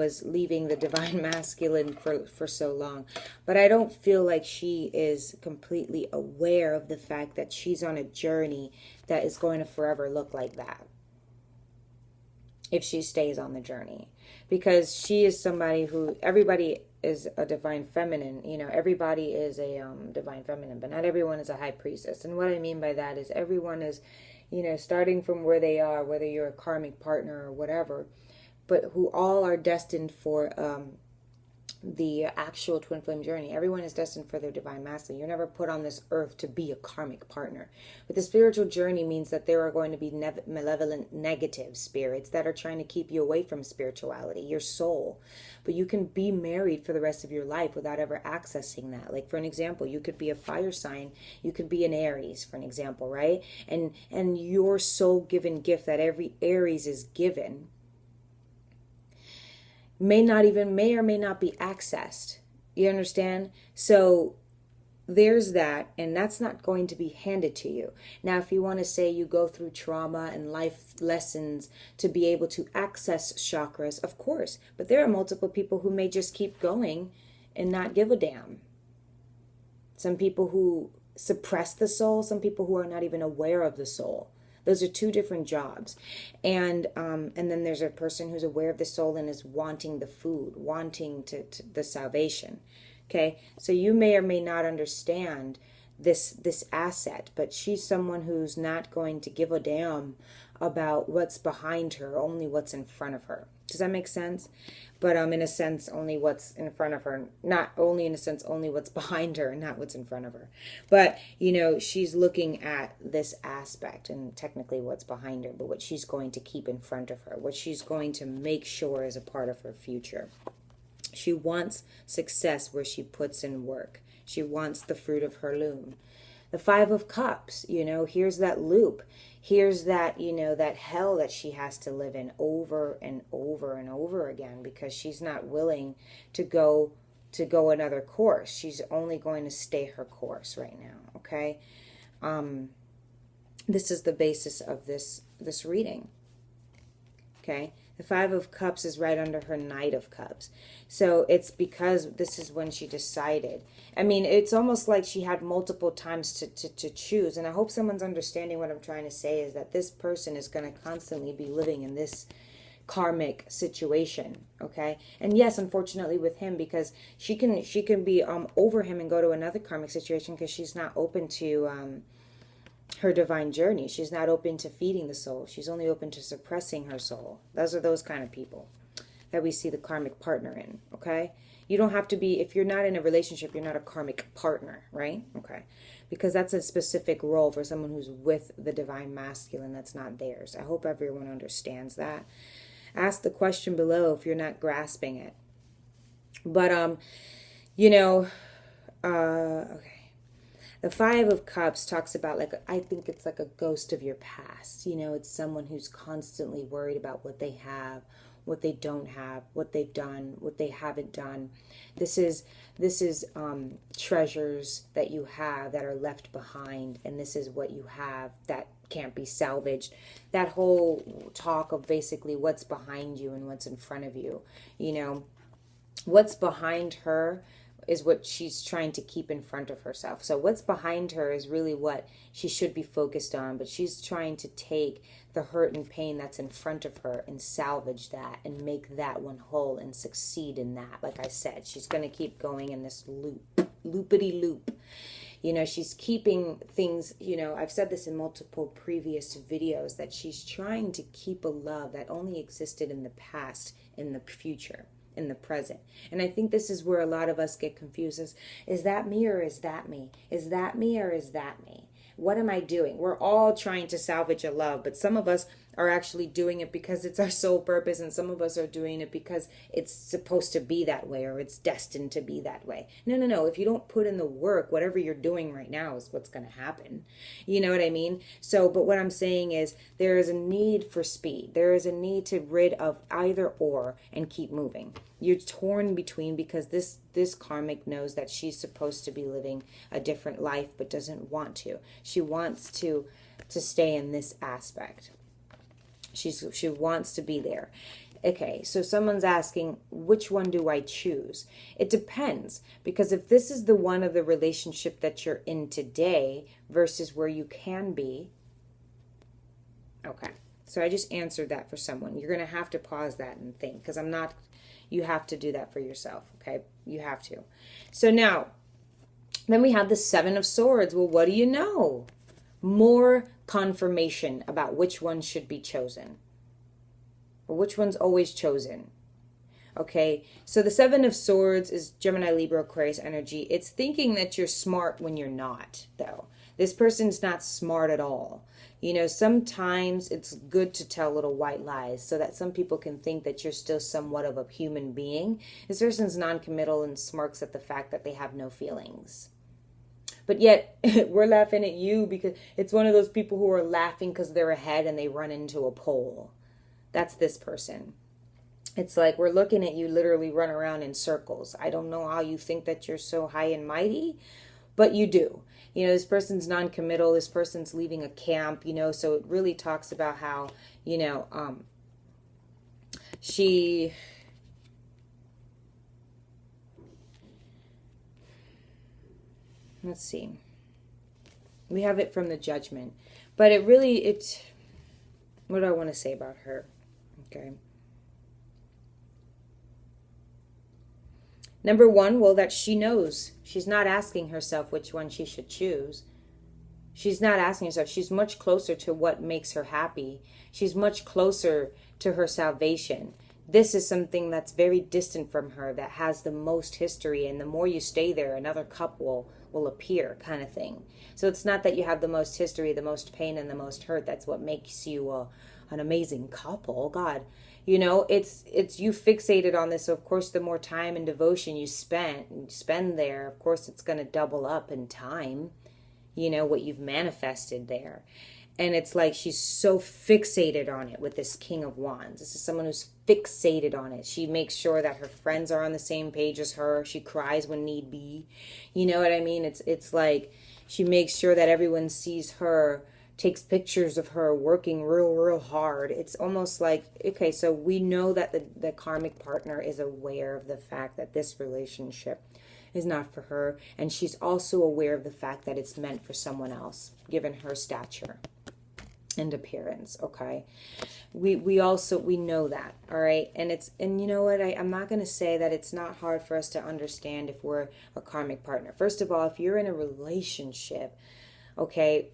was leaving the divine masculine for so long. But I don't feel like she is completely aware of the fact that she's on a journey that is going to forever look like that if she stays on the journey. Because she is somebody who, everybody is a divine feminine, you know, everybody is a divine feminine, but not everyone is a high priestess. And what I mean by that is everyone is, you know, starting from where they are, whether you're a karmic partner or whatever, but who all are destined for the actual twin flame journey. Everyone is destined for their divine masculine. You're never put on this earth to be a karmic partner. But the spiritual journey means that there are going to be malevolent, negative spirits that are trying to keep you away from spirituality, your soul. But you can be married for the rest of your life without ever accessing that. Like, for an example, you could be a fire sign. You could be an Aries, for an example, right? And your soul-given gift that every Aries is given may or may not be accessed. You understand? So there's that, and that's not going to be handed to you. Now, if you want to say you go through trauma and life lessons to be able to access chakras, of course. But there are multiple people who may just keep going and not give a damn. Some people who suppress the soul, some people who are not even aware of the soul. Those are two different jobs. And then there's a person who's aware of the soul and is wanting the food, wanting to the salvation. Okay, so you may or may not understand this asset, but she's someone who's not going to give a damn about what's behind her, only what's in front of her. Does that make sense? But in a sense, only what's in front of her, not only in a sense, only what's behind her and not what's in front of her. But, you know, she's looking at this aspect and technically what's behind her, but what she's going to keep in front of her, what she's going to make sure is a part of her future. She wants success where she puts in work. She wants the fruit of her loom. The Five of Cups, you know, here's that loop. Here's that, you know, that hell that she has to live in over and over and over again because she's not willing to go another course. She's only going to stay her course right now, okay? This is the basis of this reading, okay? The Five of Cups is right under her Knight of Cups. So it's because this is when she decided. I mean, it's almost like she had multiple times to choose. And I hope someone's understanding what I'm trying to say is that this person is going to constantly be living in this karmic situation, okay? And yes, unfortunately with him, because she can be over him and go to another karmic situation because she's not open to her divine journey. She's not open to feeding the soul. She's only open to suppressing her soul. Those are those kind of people that we see the karmic partner in, okay? You don't have to be, if you're not in a relationship, you're not a karmic partner, right? Okay. Because that's a specific role for someone who's with the divine masculine that's not theirs. I hope everyone understands that. Ask the question below if you're not grasping it. But, you know, okay. The Five of Cups talks about, like, I think it's like a ghost of your past. You know, it's someone who's constantly worried about what they have, what they don't have, what they've done, what they haven't done. This is treasures that you have that are left behind, and this is what you have that can't be salvaged. That whole talk of basically what's behind you and what's in front of you. You know, what's behind her is what she's trying to keep in front of herself. So what's behind her is really what she should be focused on, but she's trying to take the hurt and pain that's in front of her and salvage that and make that one whole and succeed in that. Like I said, she's going to keep going in this loopity loop. You know, she's keeping things, you know, I've said this in multiple previous videos, that she's trying to keep a love that only existed in the past, in the future, in the present. And I think this is where a lot of us get confused. Is that me or is that me? Is that me or is that me? What am I doing? We're all trying to salvage a love, but some of us are actually doing it because it's our sole purpose, and some of us are doing it because it's supposed to be that way or it's destined to be that way. No. If you don't put in the work, whatever you're doing right now is what's going to happen. You know what I mean? So, but what I'm saying is there is a need for speed. There is a need to rid of either or and keep moving. You're torn between, because this karmic knows that she's supposed to be living a different life but doesn't want to. She wants to stay in this aspect. She wants to be there. Okay, so someone's asking, which one do I choose? It depends, because if this is the one of the relationship that you're in today versus where you can be, okay. So I just answered that for someone. You're going to have to pause that and think, because I'm not, you have to do that for yourself, okay? You have to. So now, then we have the Seven of Swords. Well, what do you know? More confirmation about which one should be chosen. Or which one's always chosen. Okay, so the Seven of Swords is Gemini, Libra, Aquarius energy. It's thinking that you're smart when you're not, though. This person's not smart at all. You know, sometimes it's good to tell little white lies so that some people can think that you're still somewhat of a human being. This person's non-committal and smirks at the fact that they have no feelings. But yet, we're laughing at you because it's one of those people who are laughing because they're ahead and they run into a pole. That's this person. It's like we're looking at you literally run around in circles. I don't know how you think that you're so high and mighty, but you do. You know, this person's non-committal. This person's leaving a camp, you know, so it really talks about how, you know, let's see. We have it from the Judgment. But what do I want to say about her? Okay. Number one, well, that she knows. She's not asking herself which one she should choose. She's not asking herself. She's much closer to what makes her happy. She's much closer to her salvation. This is something that's very distant from her, that has the most history. And the more you stay there, another cup will appear, kind of thing. So it's not that you have the most history, the most pain, and the most hurt. That's what makes you an amazing couple. God. You know, it's you fixated on this. So of course, the more time and devotion you spend there, of course, it's going to double up in time, you know, what you've manifested there. And it's like she's so fixated on it with this King of Wands. This is someone who's fixated on it. She makes sure that her friends are on the same page as her. She cries when need be. You know what I mean? It's like she makes sure that everyone sees her, takes pictures of her working real hard. It's almost like, okay, so we know that the karmic partner is aware of the fact that this relationship is not for her. And she's also aware of the fact that it's meant for someone else, given her stature and appearance. Okay, we know that. All right, and you know what, I'm not going to say that it's not hard for us to understand if we're a karmic partner. First of all, if you're in a relationship, okay,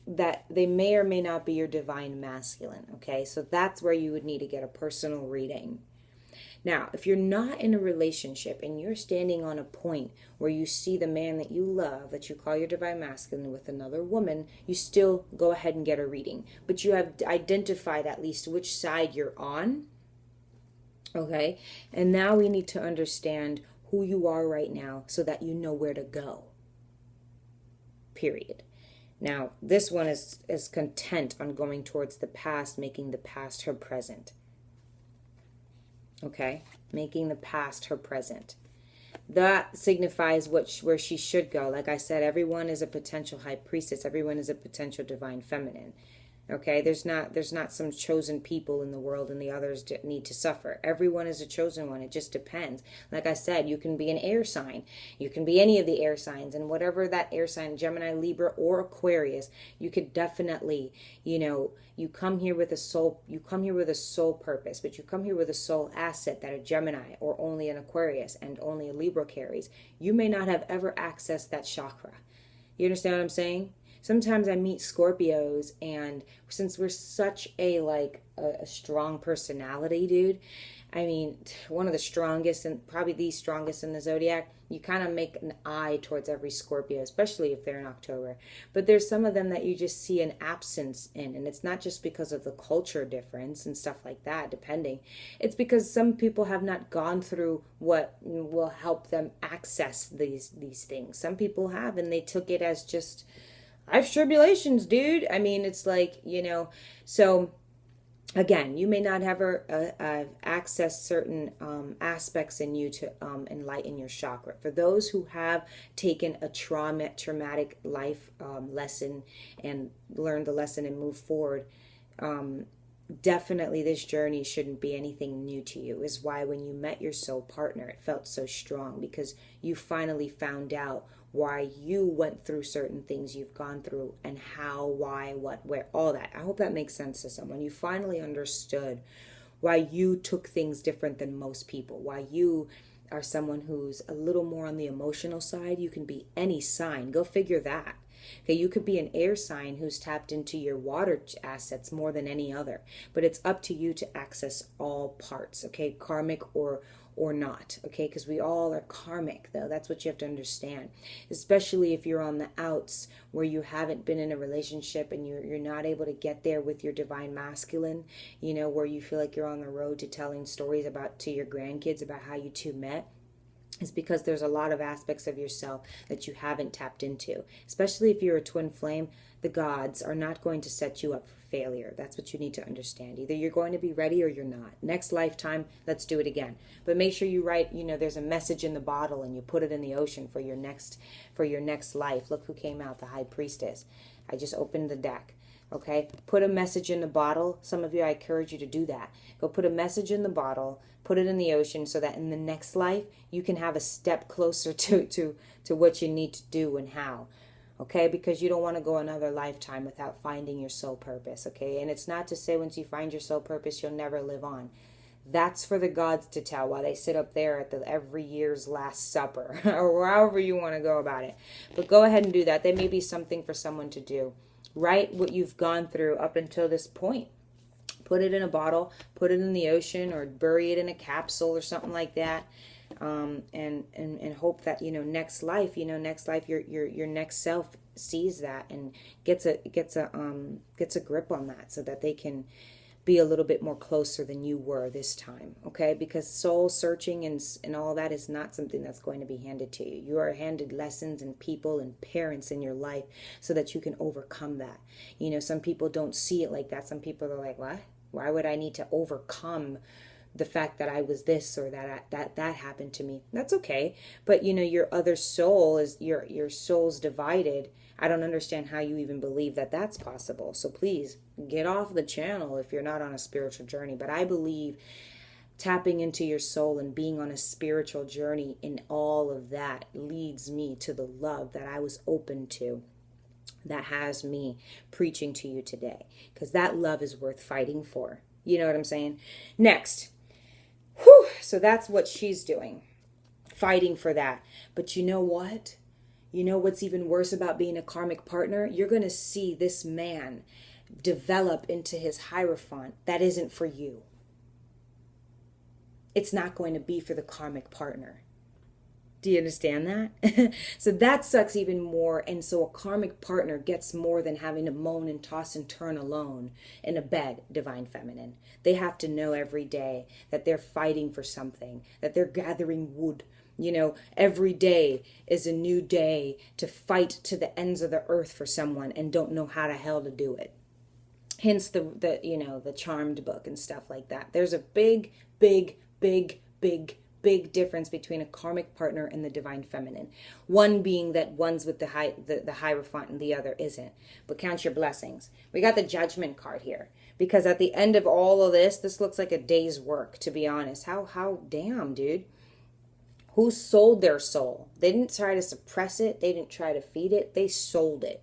that they may or may not be your divine masculine. Okay, so that's where you would need to get a personal reading. Now, if you're not in a relationship and you're standing on a point where you see the man that you love, that you call your divine masculine, with another woman, you still go ahead and get a reading. But you have identified at least which side you're on. Okay? And now we need to understand who you are right now so that you know where to go. Period. Now, this one is content on going towards the past, making the past her present. Okay, making the past her present. That signifies where she should go. Like I said, everyone is a potential high priestess. Everyone is a potential divine feminine. Okay, there's not some chosen people in the world and the others need to suffer. Everyone is a chosen one. It just depends. Like I said, you can be an air sign. You can be any of the air signs, and whatever that air sign, Gemini, Libra, or Aquarius, you could definitely, you know, you come here with a soul purpose, but you come here with a soul asset that a Gemini or only an Aquarius and only a Libra carries. You may not have ever accessed that chakra. You understand what I'm saying? Sometimes I meet Scorpios, and since we're such a strong personality, dude, I mean, one of the strongest and probably the strongest in the zodiac, you kind of make an eye towards every Scorpio, especially if they're in October. But there's some of them that you just see an absence in, and it's not just because of the culture difference and stuff like that, depending. It's because some people have not gone through what will help them access these things. Some people have, and they took it as just, life's tribulations, dude. I mean, it's like, you know, so again, you may not have access certain aspects in you to enlighten your chakra. For those who have taken a traumatic life lesson and learned the lesson and moved forward, definitely this journey shouldn't be anything new to you, is why when you met your soul partner, it felt so strong, because you finally found out why you went through certain things you've gone through, and how, why, what, where, all that. I hope that makes sense to someone. You finally understood why you took things different than most people, why you are someone who's a little more on the emotional side. You can be any sign. Go figure that. Okay, you could be an air sign who's tapped into your water assets more than any other, but it's up to you to access all parts, okay, karmic or not, okay, because we all are karmic, though. That's what you have to understand, especially if you're on the outs where you haven't been in a relationship and you're not able to get there with your divine masculine, you know, where you feel like you're on the road to telling stories about to your grandkids about how you two met. Is because there's a lot of aspects of yourself that you haven't tapped into. Especially if you're a twin flame, the gods are not going to set you up for failure. That's what you need to understand. Either you're going to be ready or you're not. Next lifetime, let's do it again. But make sure you write, you know, there's a message in the bottle and you put it in the ocean for your next life. Look who came out, the High Priestess. I just opened the deck. Okay, put a message in the bottle. Some of you, I encourage you to do that. Go put a message in the bottle, put it in the ocean, so that in the next life you can have a step closer to what you need to do and how. Okay, because you don't want to go another lifetime without finding your soul purpose. Okay, and it's not to say once you find your soul purpose you'll never live on. That's for the gods to tell while they sit up there at the every year's Last Supper or however you want to go about it. But go ahead and do that. There may be something for someone to do. Write what you've gone through up until this point. Put it in a bottle, put it in the ocean, or bury it in a capsule or something like that. And hope that, you know, next life, your next self sees that and gets a grip on that, so that they can be a little bit more closer than you were this time, okay? Because soul searching and all that is not something that's going to be handed to you. You are handed lessons and people and parents in your life so that you can overcome that. You know, some people don't see it like that. Some people are like, what? Why would I need to overcome the fact that I was this or that happened to me? That's okay. But, you know, your other soul is, your soul's divided. I don't understand how you even believe that that's possible. So please get off the channel if you're not on a spiritual journey. But I believe tapping into your soul and being on a spiritual journey in all of that leads me to the love that I was open to, that has me preaching to you today. Because that love is worth fighting for. You know what I'm saying? Next. Whew, so that's what she's doing. Fighting for that. But you know what? You know what's even worse about being a karmic partner? You're going to see this man develop into his hierophant that isn't for you. It's not going to be for the karmic partner. Do you understand that? So that sucks even more. And so a karmic partner gets more than having to moan and toss and turn alone in a bed, divine feminine. They have to know every day that they're fighting for something, that they're gathering wood. You know, every day is a new day to fight to the ends of the earth for someone and don't know how the hell to do it. Hence the Charmed book and stuff like that. There's a big difference between a karmic partner and the divine feminine. One being that one's with the hierophant and the other isn't. But count your blessings. We got the Judgment card here. Because at the end of all of this looks like a day's work, to be honest. How damn, dude. Who sold their soul? They didn't try to suppress it. They didn't try to feed it. They sold it.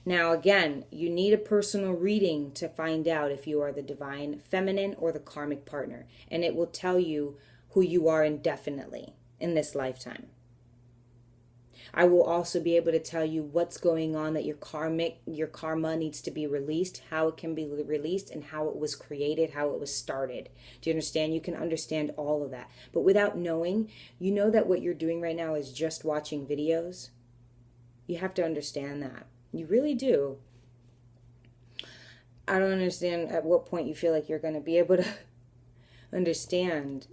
Now, again, you need a personal reading to find out if you are the divine feminine or the karmic partner. And it will tell you who you are indefinitely in this lifetime. I will also be able to tell you what's going on, that your karma needs to be released, how it can be released, and how it was created, how it was started. Do you understand? You can understand all of that. But without knowing, you know that what you're doing right now is just watching videos. You have to understand that. You really do. I don't understand at what point you feel like you're going to be able to understand.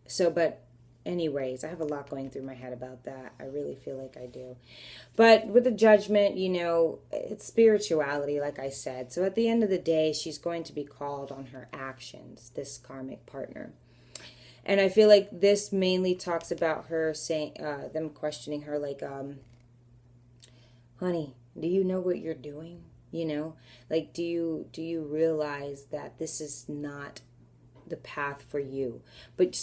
So, but anyways, I have a lot going through my head about that. I really feel like I do. But with the Judgment, you know, it's spirituality, like I said. So at the end of the day, she's going to be called on her actions, this karmic partner. And I feel like this mainly talks about her saying, them questioning her like, honey, do you know what you're doing? You know, like, do you realize that this is not the path for you? But